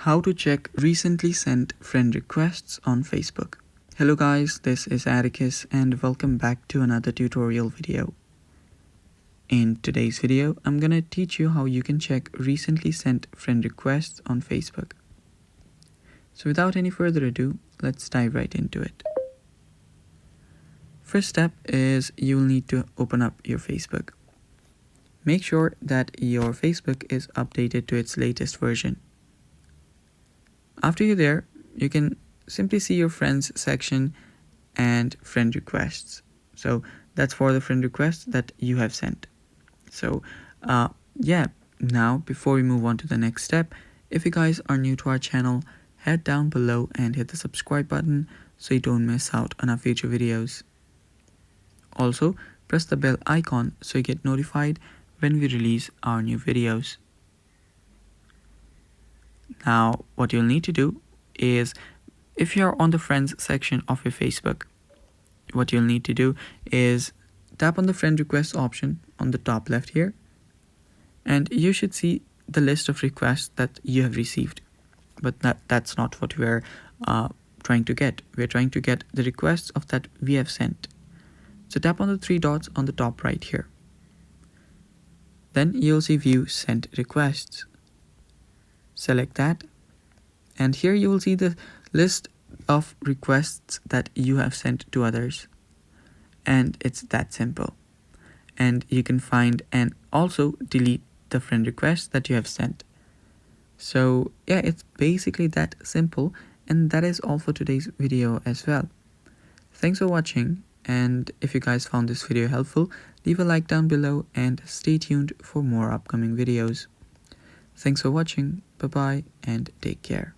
How to check recently sent friend requests on Facebook. Hello guys, this is Atticus and welcome back to another tutorial video. In today's video, I'm gonna teach you how you can check recently sent friend requests on Facebook. So without any further ado, let's dive right into it. First step is you'll need to open up your Facebook. Make sure that your Facebook is updated to its latest version. After you're there, you can simply see your friends section and friend requests. So that's for the friend requests that you have sent. So now before we move on to the next step, if you guys are new to our channel, head down below and hit the subscribe button so you don't miss out on our future videos. Also, press the bell icon so you get notified when we release our new videos. Now, what you'll need to do is, if you're on the friends section of your Facebook, what you'll need to do is tap on the friend request option on the top left here, and you should see the list of requests that you have received. But that's not what we're trying to get. We're trying to get the requests of that we have sent. So tap on the three dots on the top right here. Then you'll see view sent requests. Select that, and here you will see the list of requests that you have sent to others, and it's that simple. And you can find and also delete the friend requests that you have sent. So yeah, it's basically that simple, and that is all for today's video as well. Thanks for watching, and if you guys found this video helpful, leave a like down below and stay tuned for more upcoming videos. Thanks for watching, bye bye, and take care.